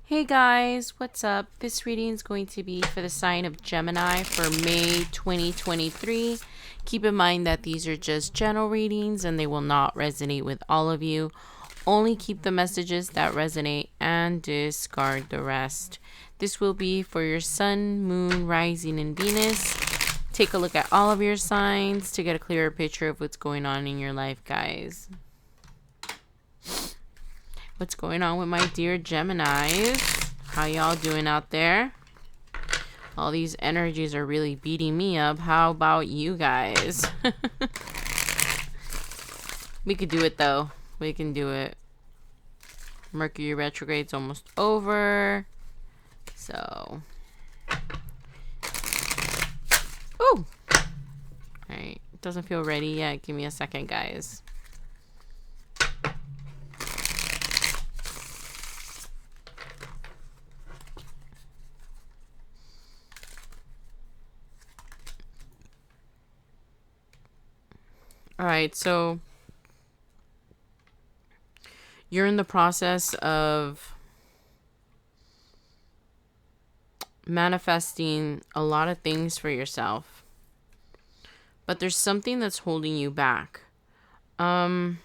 Hey guys, what's up? This reading is going to be for the sign of Gemini for May 2023. Keep in mind that these are just general readings and they will not resonate with all of you. Only keep the messages that resonate and discard the rest. This will be for your sun, moon, rising, and Venus. Take a look at all of your signs to get a clearer picture of what's going on in your life, guys. What's going on with my dear Geminis? How y'all doing out there? All these energies are really beating me up. How about you guys? We could do it though. We can do it. Mercury retrograde's almost over. So. Ooh! Alright. Doesn't feel ready yet. Give me a second, guys. Alright, so you're in the process of manifesting a lot of things for yourself, but there's something that's holding you back. It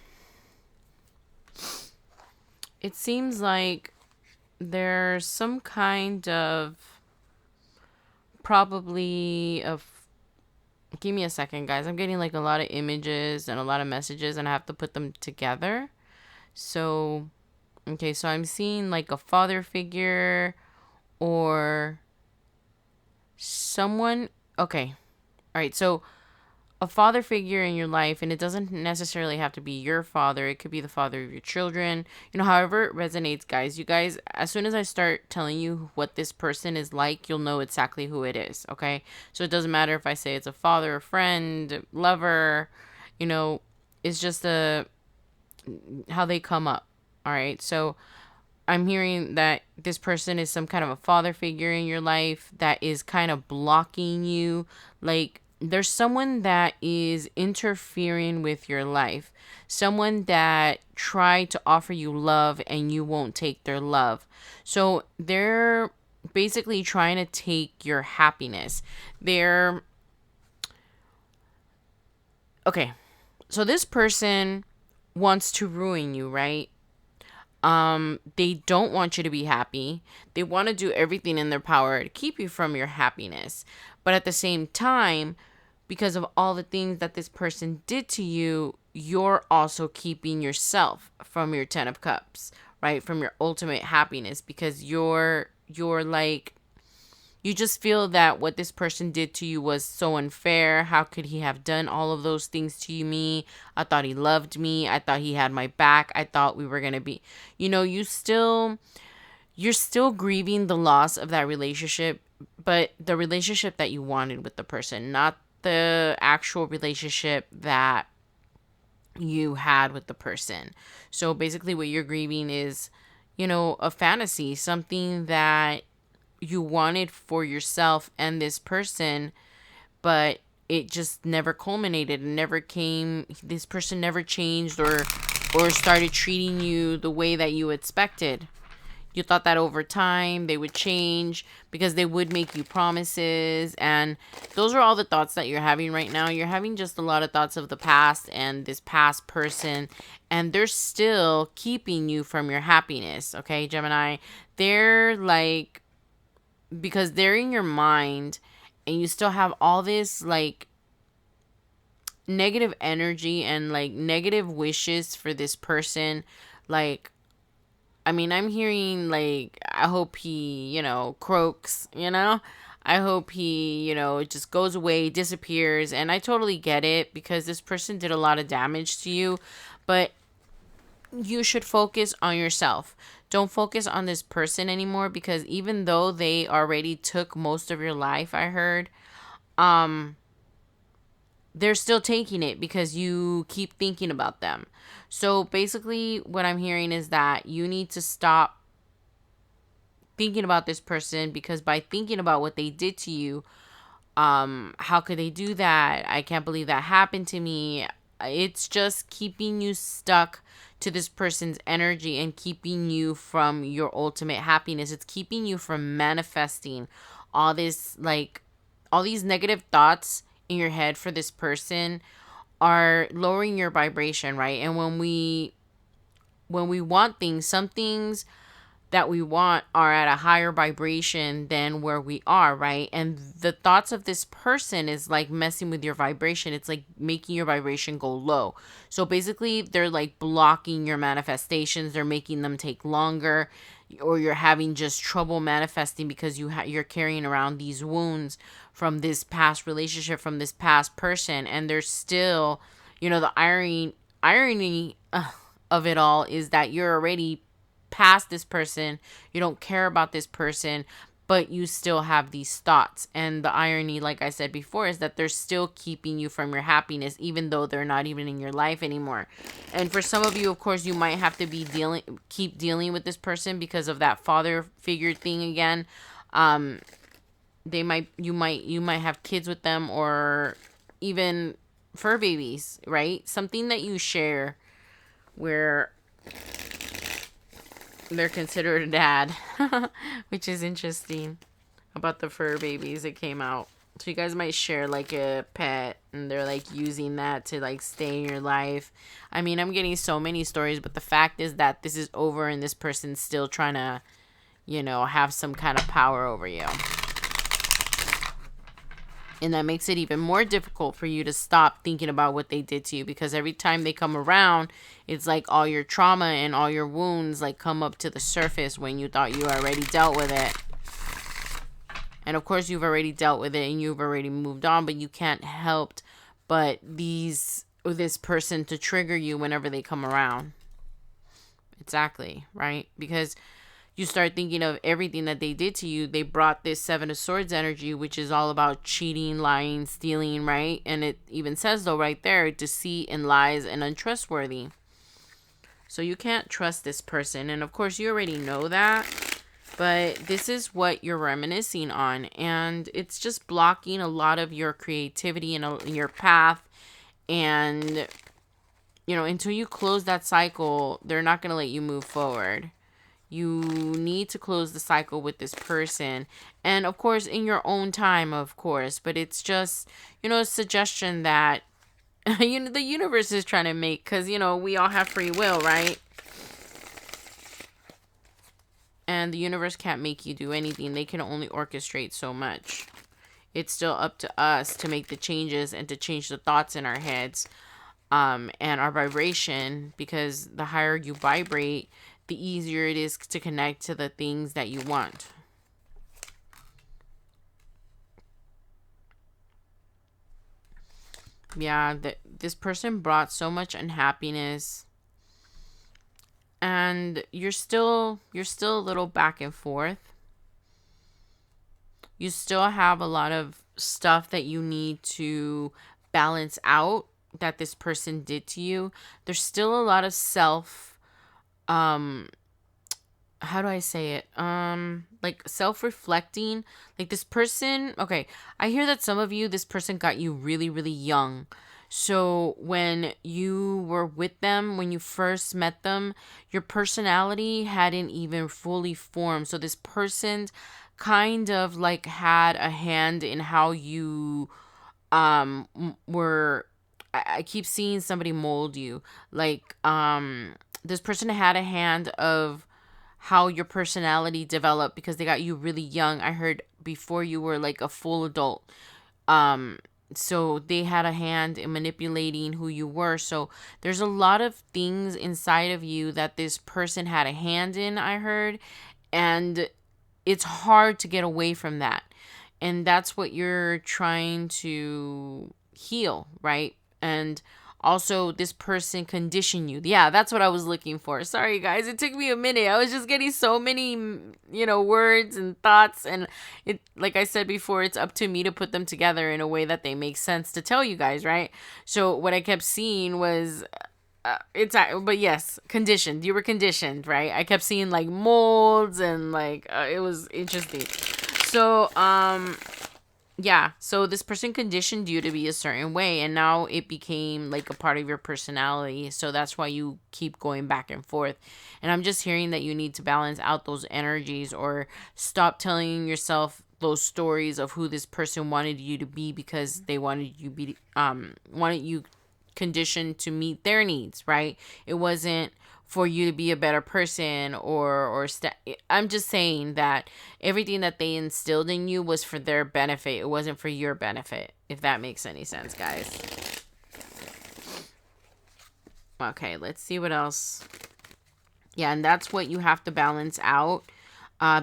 seems like there's some kind of probably of give me a second, guys. I'm getting like a lot of images and a lot of messages and I have to put them together. So, okay, so I'm seeing like a father figure or someone. Okay. All right. So, a father figure in your life, and it doesn't necessarily have to be your father. It could be the father of your children. However it resonates, guys. You guys, as soon as I start telling you what this person is like, you'll know exactly who it is, okay? So it doesn't matter if I say it's a father, a friend, lover, it's just how they come up, all right? So I'm hearing that this person is some kind of a father figure in your life that is kind of blocking you. Like, there's someone that is interfering with your life. Someone that tried to offer you love and you won't take their love. So they're basically trying to take your happiness. Okay. So this person wants to ruin you, right? They don't want you to be happy. They want to do everything in their power to keep you from your happiness. But at the same time, because of all the things that this person did to you, you're also keeping yourself from your 10 of cups, right? From your ultimate happiness, because you're like, you just feel that what this person did to you was so unfair. How could he have done all of those things to me? I thought he loved me. I thought he had my back. I thought we were going to be, you're still grieving the loss of that relationship, but the relationship that you wanted with the person, not the actual relationship that you had with the person. So basically what you're grieving is, a fantasy, something that you wanted for yourself and this person, but it just never culminated and never came. This person never changed or started treating you the way that you expected. You thought that over time they would change because they would make you promises. And those are all the thoughts that you're having right now. You're having just a lot of thoughts of the past and this past person. And they're still keeping you from your happiness. Okay, Gemini? They're like, because they're in your mind and you still have all this like negative energy and like negative wishes for this person. Like, I'm hearing like, I hope he, croaks, I hope he, just goes away, disappears. And I totally get it because this person did a lot of damage to you, but you should focus on yourself. Don't focus on this person anymore, because even though they already took most of your life, I heard, they're still taking it because you keep thinking about them. So basically what I'm hearing is that you need to stop thinking about this person, because by thinking about what they did to you, how could they do that? I can't believe that happened to me. it's just keeping you stuck to this person's energy and keeping you from your ultimate happiness. It's keeping you from manifesting all this, like, all these negative thoughts in your head for this person are lowering your vibration, right? And when we want things, some things that we want are at a higher vibration than where we are, right? And the thoughts of this person is like messing with your vibration. It's like making your vibration go low. So basically, they're like blocking your manifestations. They're making them take longer, or you're having just trouble manifesting because you're carrying around these wounds from this past relationship, from this past person, and there's still, the irony of it all is that you're already past this person, you don't care about this person, but you still have these thoughts. And the irony, like I said before, is that they're still keeping you from your happiness, even though they're not even in your life anymore. And for some of you, of course, you might have to keep dealing with this person because of that father figure thing again. You might have kids with them, or even fur babies, right? Something that you share where they're considered a dad, which is interesting about the fur babies. It came out. So you guys might share like a pet, and they're like using that to like stay in your life. I mean, I'm getting so many stories, but the fact is that this is over and this person's still trying to, have some kind of power over you. And that makes it even more difficult for you to stop thinking about what they did to you, because every time they come around, it's like all your trauma and all your wounds like come up to the surface when you thought you already dealt with it. And of course, you've already dealt with it and you've already moved on, but you can't help but this person to trigger you whenever they come around. Exactly, right? Because you start thinking of everything that they did to you. They brought this Seven of Swords energy, which is all about cheating, lying, stealing, right? And it even says, though, right there, deceit and lies and untrustworthy. So you can't trust this person. And of course, you already know that. But this is what you're reminiscing on. And it's just blocking a lot of your creativity and your path. And, until you close that cycle, they're not going to let you move forward. You need to close the cycle with this person. And of course, in your own time, of course. But it's just, a suggestion that, the universe is trying to make. Because, we all have free will, right? And the universe can't make you do anything. They can only orchestrate so much. It's still up to us to make the changes and to change the thoughts in our heads. And our vibration. Because the higher you vibrate, the easier it is to connect to the things that you want. Yeah, this person brought so much unhappiness, and you're still a little back and forth. You still have a lot of stuff that you need to balance out that this person did to you. There's still a lot of how do I say it? Like self-reflecting. Like this person, okay, I hear that some of you, this person got you really, really young. So when you were with them, when you first met them, your personality hadn't even fully formed. So this person kind of like had a hand in how you were. I keep seeing somebody mold you. Like this person had a hand of how your personality developed because they got you really young. I heard before you were like a full adult. So they had a hand in manipulating who you were. So there's a lot of things inside of you that this person had a hand in, I heard. And it's hard to get away from that. And that's what you're trying to heal, right? And also, this person conditioned you. Yeah, that's what I was looking for. Sorry, guys. It took me a minute. I was just getting so many, words and thoughts. And it, like I said before, it's up to me to put them together in a way that they make sense to tell you guys, right? So what I kept seeing was, but yes, conditioned. You were conditioned, right? I kept seeing like molds and like, it was interesting. So, Yeah, so this person conditioned you to be a certain way, and now it became like a part of your personality. So that's why you keep going back and forth. And I'm just hearing that you need to balance out those energies, or stop telling yourself those stories of who this person wanted you to be, because they wanted you conditioned to meet their needs, right? It wasn't for you to be a better person, I'm just saying that everything that they instilled in you was for their benefit. It wasn't for your benefit, if that makes any sense, guys. Okay, let's see what else. Yeah, and that's what you have to balance out,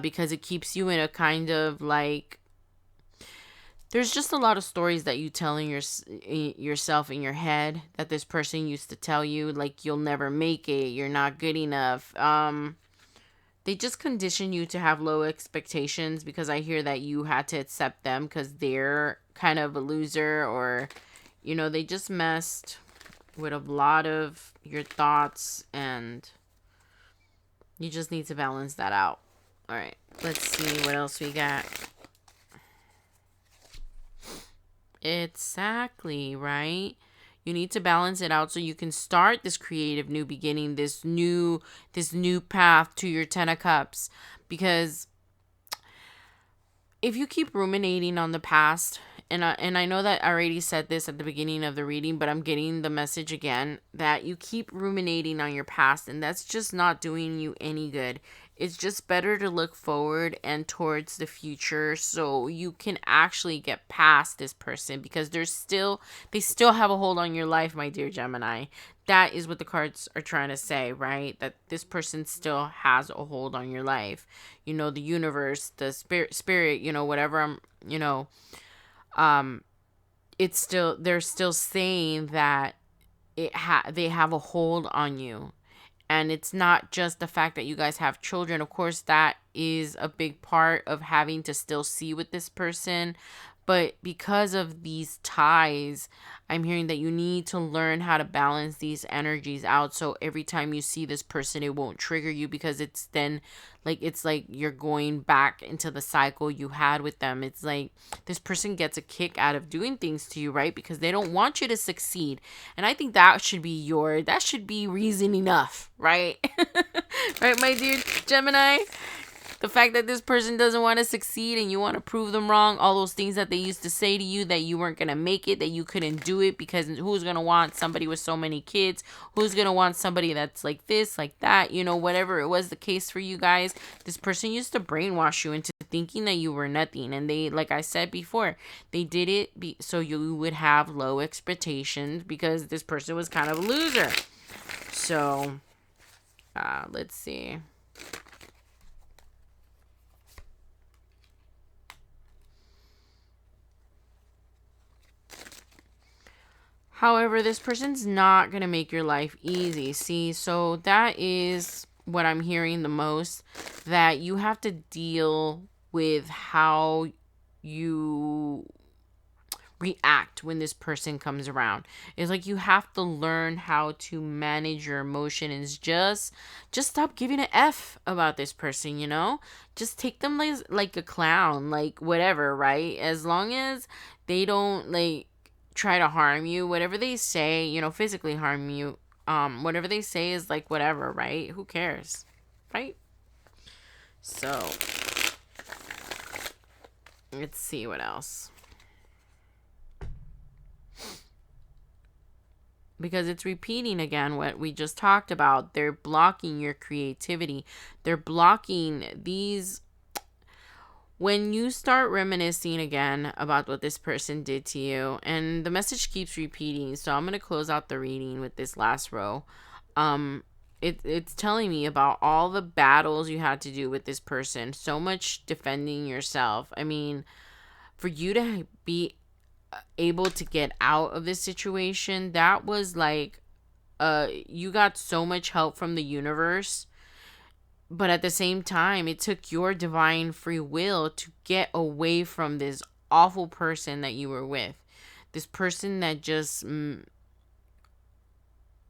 because it keeps you in a kind of like, there's just a lot of stories that you tell in yourself in your head, that this person used to tell you, like you'll never make it, you're not good enough. They just condition you to have low expectations, because I hear that you had to accept them because they're kind of a loser, or they just messed with a lot of your thoughts, and you just need to balance that out. All right, let's see what else we got. Exactly, right? You need to balance it out so you can start this creative new beginning, this new path to your 10 of cups. Because if you keep ruminating on the past, and I know that I already said this at the beginning of the reading, but I'm getting the message again, that you keep ruminating on your past, and that's just not doing you any good. It's just better to look forward and towards the future, so you can actually get past this person, because they still have a hold on your life, my dear Gemini. That is what the cards are trying to say, right? That this person still has a hold on your life. The universe, the spirit, whatever um it's still, they're still saying that they have a hold on you. And it's not just the fact that you guys have children. Of course, that is a big part of having to still see with this person. But because of these ties, I'm hearing that you need to learn how to balance these energies out. So every time you see this person, it won't trigger you, because it's like you're going back into the cycle you had with them. It's like this person gets a kick out of doing things to you, right? Because they don't want you to succeed. And I think that should be reason enough, right? Right, my dear Gemini? The fact that this person doesn't want to succeed, and you want to prove them wrong, all those things that they used to say to you, that you weren't going to make it, that you couldn't do it, because who's going to want somebody with so many kids? Who's going to want somebody that's like this, like that? Whatever it was the case for you guys, this person used to brainwash you into thinking that you were nothing. And they, like I said before, they did it so you would have low expectations, because this person was kind of a loser. So, let's see. However, this person's not going to make your life easy. See, so that is what I'm hearing the most, that you have to deal with how you react when this person comes around. It's like you have to learn how to manage your emotion, and just stop giving an F about this person, Just take them like a clown, like whatever, right? As long as they don't like try to harm you, whatever they say, physically harm you, whatever they say is like whatever, right? Who cares, right? So let's see what else, because it's repeating again what we just talked about. They're blocking your creativity. They're blocking these. When you start reminiscing again about what this person did to you, and the message keeps repeating, so I'm going to close out the reading with this last row. It's telling me about all the battles you had to do with this person, so much defending yourself. I mean, for you to be able to get out of this situation, that was like, you got so much help from the universe. But at the same time, it took your divine free will to get away from this awful person that you were with. This person that just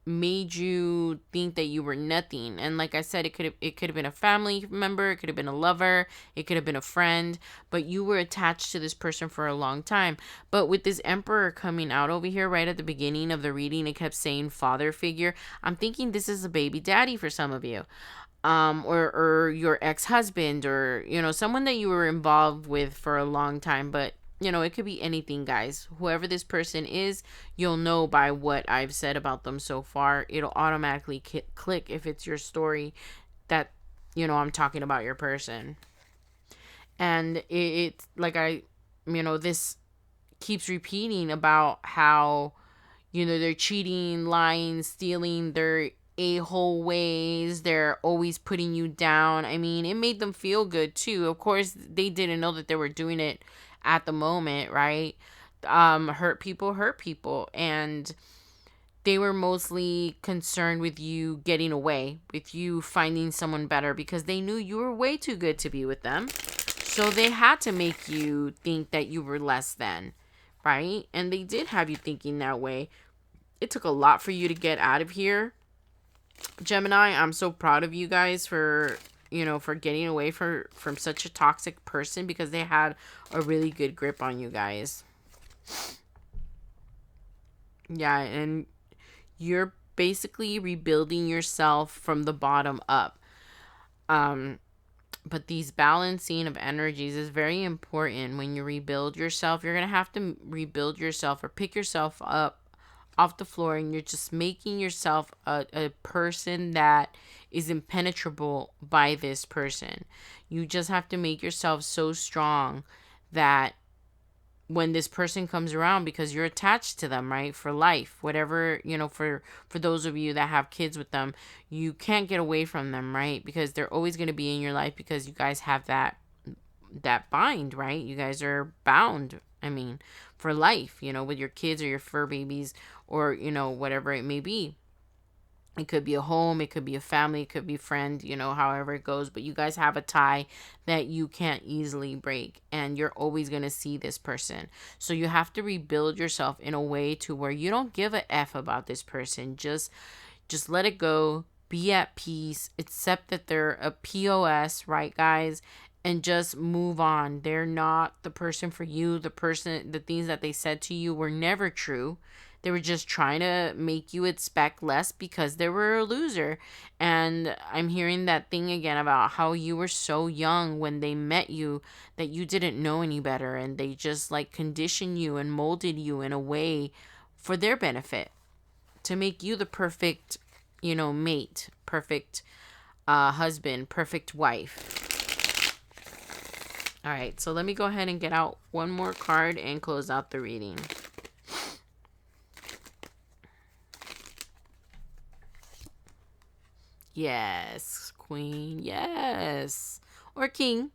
made you think that you were nothing. And like I said, it could have been a family member, it could have been a lover, it could have been a friend, but you were attached to this person for a long time. But with this Emperor coming out over here right at the beginning of the reading, it kept saying father figure. I'm thinking this is a baby daddy for some of you. Or your ex-husband, or someone that you were involved with for a long time. But it could be anything, guys. Whoever this person is, you'll know by what I've said about them so far. It'll automatically click if it's your story that I'm talking about your person. And it's like this keeps repeating about how they're cheating, lying, stealing, their a-hole ways, they're always putting you down. I mean, it made them feel good too. Of course, they didn't know that they were doing it at the moment, right? Hurt people, and they were mostly concerned with you getting away, with you finding someone better, because they knew you were way too good to be with them. So they had to make you think that you were less than, right? And they did have you thinking that way. It took a lot for you to get out of here, Gemini. I'm so proud of you guys for getting away from such a toxic person, because they had a really good grip on you guys. Yeah, and you're basically rebuilding yourself from the bottom up. But these balancing of energies is very important. When you rebuild yourself, you're going to have to rebuild yourself or pick yourself up off the floor, and you're just making yourself a person that is impenetrable by this person. You just have to make yourself so strong that when this person comes around, because you're attached to them, right, for life, whatever, for those of you that have kids with them, you can't get away from them, right, because they're always going to be in your life, because you guys have that bind, right? You guys are bound, I mean, for life, with your kids or your fur babies, or whatever it may be. It could be a home, it could be a family, it could be a friend, however it goes. But you guys have a tie that you can't easily break, and you're always going to see this person. So you have to rebuild yourself in a way to where you don't give a F about this person. Just let it go. Be at peace. Accept that they're a POS, right, guys? And just move on. They're not the person for you. The things that they said to you were never true. They were just trying to make you expect less because they were a loser. And I'm hearing that thing again about how you were so young when they met you that you didn't know any better. And they just conditioned you and molded you in a way for their benefit to make you the perfect, mate, perfect husband, perfect wife. All right, so let me go ahead and get out one more card and close out the reading. Yes, queen, yes. Or king.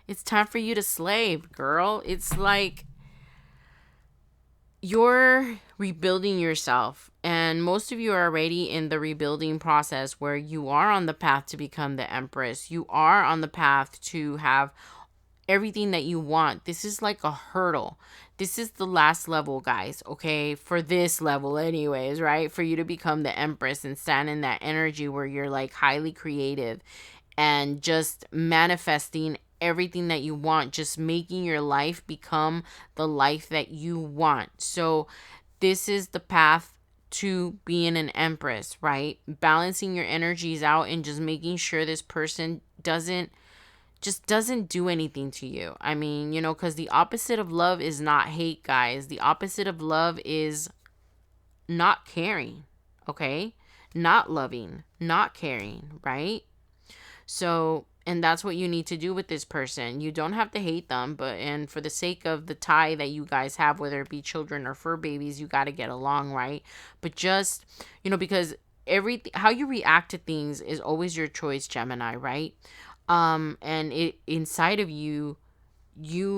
It's time for you to slay, girl. It's like you're rebuilding yourself. And most of you are already in the rebuilding process where you are on the path to become the Empress. You are on the path to have everything that you want. This is like a hurdle. This is the last level, guys, okay? For this level anyways, right? For you to become the Empress and stand in that energy where you're highly creative and just manifesting everything that you want, just making your life become the life that you want. So this is the path to being an Empress, right? Balancing your energies out and just making sure this person doesn't do anything to you. I mean, because the opposite of love is not hate, guys. The opposite of love is not caring, okay? Not loving, not caring, right? So, and that's what you need to do with this person. You don't have to hate them, and for the sake of the tie that you guys have, whether it be children or fur babies, you got to get along, right? But just, because everything, how you react to things is always your choice, Gemini, right? And it inside of you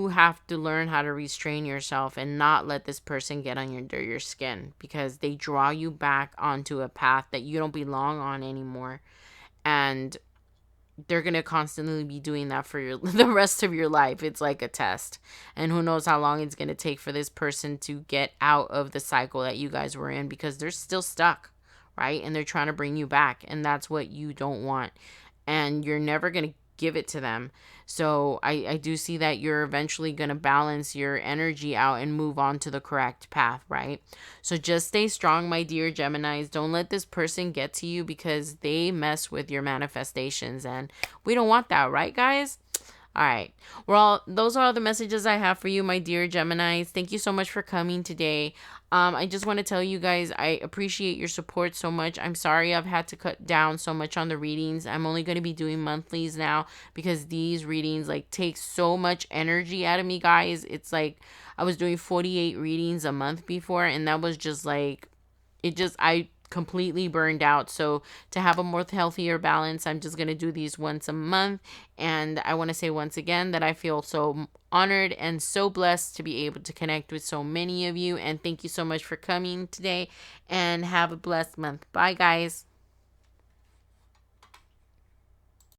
have to learn how to restrain yourself and not let this person get under your skin, because they draw you back onto a path that you don't belong on anymore. And they're going to constantly be doing that for the rest of your life. It's like a test. And who knows how long it's going to take for this person to get out of the cycle that you guys were in, because they're still stuck, right? And they're trying to bring you back, and that's what you don't want. And you're never going to give it to them. So I do see that you're eventually going to balance your energy out and move on to the correct path, right? So just stay strong, my dear Geminis. Don't let this person get to you, because they mess with your manifestations, and we don't want that, right, guys? All right. Well, those are all the messages I have for you, my dear Geminis. Thank you so much for coming today. I just want to tell you guys, I appreciate your support so much. I'm sorry I've had to cut down so much on the readings. I'm only going to be doing monthlies now, because these readings like take so much energy out of me, guys. It's like I was doing 48 readings a month before, and that was just like, I completely burned out. So to have a more healthier balance, I'm just going to do these once a month. And I want to say once again that I feel so honored and so blessed to be able to connect with so many of you. And thank you so much for coming today, and have a blessed month. Bye, guys.